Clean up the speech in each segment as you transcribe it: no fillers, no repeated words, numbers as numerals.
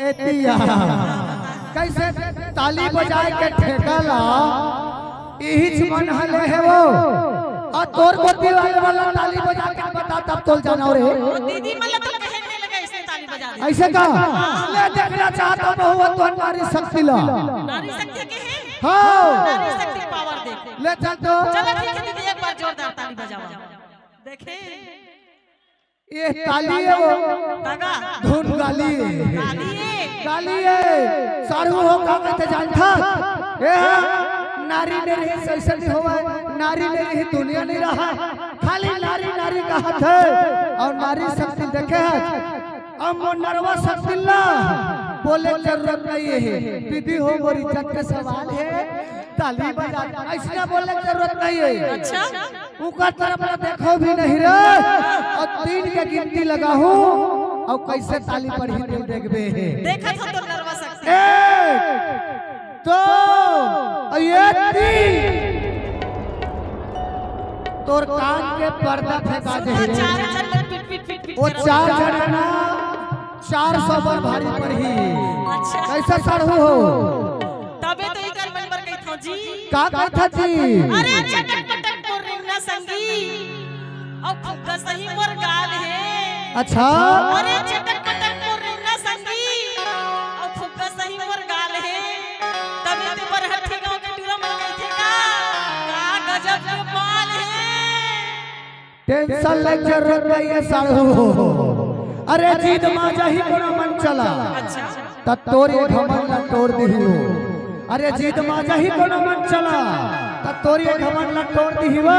एतिया कैसे ताली बजाए के ठेका ला यही मन हले है वो और तोर गोदी वाला ताली बजा के बता तब तोल जाना रे दीदी मतलब तो कहने लगा इसने ताली बजा दे ऐसे का ले देखना चाहता बहु तो नारी शक्ति ला नारी शक्ति के है हां नारी शक्ति पावर देख ले चल तो चलो ठीक है दीदी एक बार जोरदार ताली बजाओ देखे ये ताली है वो दागा धुन गाली गाली है सारू हो का कहते जानता ए नारी ने रही सैसे नहीं हुआ नारी ने रही दुनिया नहीं रहा खाली नारी नारी का हाथ है और नारी शक्ति देखे अब वो नरवा शक्ति ला बोले जरूरत नहीं है विधि हो और इज्जत का सवाल है ताली बजा ऐसा बोलने की जरूरत नहीं है अच्छा ऊपर तरफ ना देखो भी नहीं रे और 3 के गिनती लगा हूँ और कैसे ताली पर ही दिल देखबे है देखा था तो नरवा शक्ति 1 2 ये 3 तोर कान के पर्दा फेंका दे वो 4 जन 400 बार भारी पर ही अच्छा कैसा चढ़ू हो तबे तो इकर मन पर कही था जी का था जी अरे चटक पटक तो रिंगना संगी और फुग्गा सही मोर गाल है अच्छा अरे चटक पटक तो रिंगना संगी और फुग्गा सही मोर गाल है तबे तो पर हठी गांव के टूरा मन गई थी का गजब के माल है टेंशन ले जरूरत नहीं है साढ़ू अरे जीत माजा ही कोनो मन चला अच्छा तब तोरे घमंड ला तोड़ दिहियो अरे जीत माजा ही कोनो मन चला तब तोरे घमंड ला तोड़ दिहियो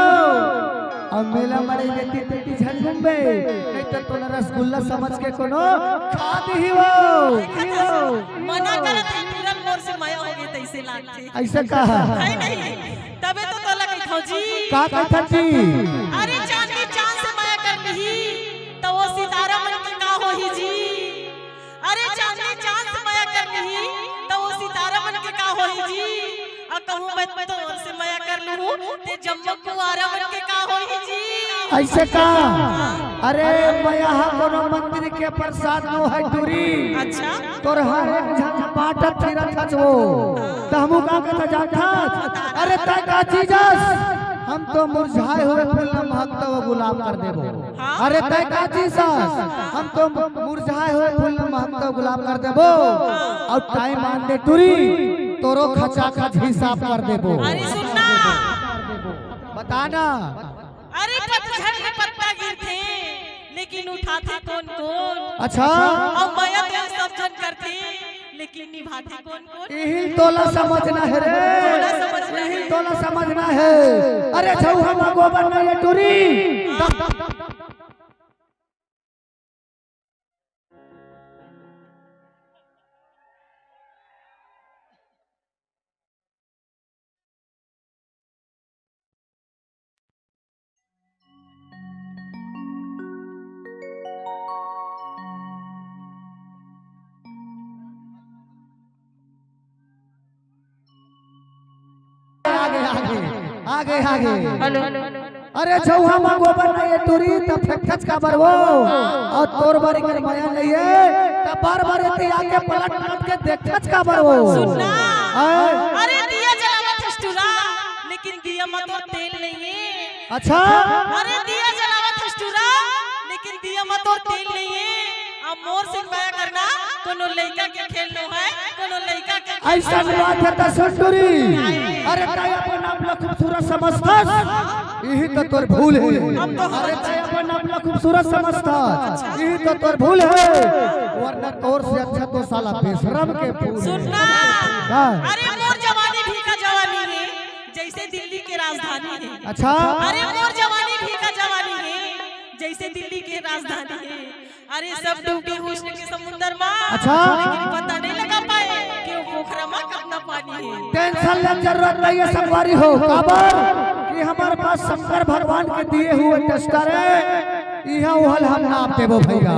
अब मेला मरे बेटी बेटी झन घूमबे नहीं तो तोला रसगुल्ला समझ के कोनो खा दिहियो मना करत है तुरंत मोर से माया हो गई तैसे लागते ऐसा कहा नहीं तबे तो तोला कही था जी का कहता जी अरे चांद के चांद से माया कर ली तो वो सितारा मन के का होही जी अरे चांद के चांद से माया कर ली तो वो सितारा मन के का होही जी आ कहूं मैं तो से माया कर लूं ते जम्मू कुआरा मन के का होही जी ऐसे का अरे मैं यहाँ कोनो मंदिर के प्रसाद नो है दूरी अच्छा तोर हर एक जन बाटत फिरत हो तहमु का कहता जाता अरे तय का चीजस हम तो मुरझाए हुए फूल न महकता हुआ गुलाब कर देबो अरे तय का चीजस हम तो मुरझाए हुए फूल न महकता हुआ गुलाब कर देबो और टाइम मान दे टूरी तोरो खचा खच हिसाब कर देबो अरे सुनना बताना अरे पतझड़ में पत्ता गिरते लेकिन उठाते कौन कौन अच्छा और माया तो सब जन करते लेकिन निभाते कौन कौन यही तोला समझना है रे तोला समझना है। यही तोला समझना है अरे छऊ हम गोबर में ये टूरी आगे आगे हेलो अरे छौहा मा गोबर नहीं है टूरी त फेकच का बरवो और तोर बारी कर माया नहीं है त बार बार ते आके पलट पलट के देखच का बरवो सुनना अरे दिया जलावत हस्टुरा लेकिन दिया मत और तेल नहीं है अच्छा अरे दिया जलावत हस्टुरा लेकिन दिया मत और तेल नहीं है अब मोर से माया करना कोनो लड़का के खेल लो है कोनो लड़का के ऐसा बात है त सुंदरी अरे तय अपन अपना खूबसूरत समझतास यही तो तोर भूल है अरे तय अपन अपना खूबसूरत समझतास यही तो तोर भूल है वरना तोर से अच्छा तो साला बेशरम के फूल सुनना अरे मोर जवानी भी का जवानी है जैसे दिल्ली के राजधानी है अच्छा अरे मोर जवानी भी का जवानी है जैसे दिल्ली के राजधानी है अरे सब डूबे हुस्न के समुंदर में अच्छा लेकिन पता नहीं लगा पाए कि वो पोखरा में कितना पानी है टेंशन ले जरूरत नहीं है संगवारी हो काबर कि हमारे पास शंकर भगवान के दिए हुए टेस्टर है यहां उहल हम नाप देबो भैया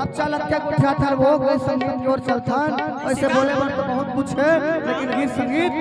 अब चल के गुठा थर वो गए संगीत की ओर चलथन ऐसे बोले मन तो बहुत कुछ है लेकिन गीत संगीत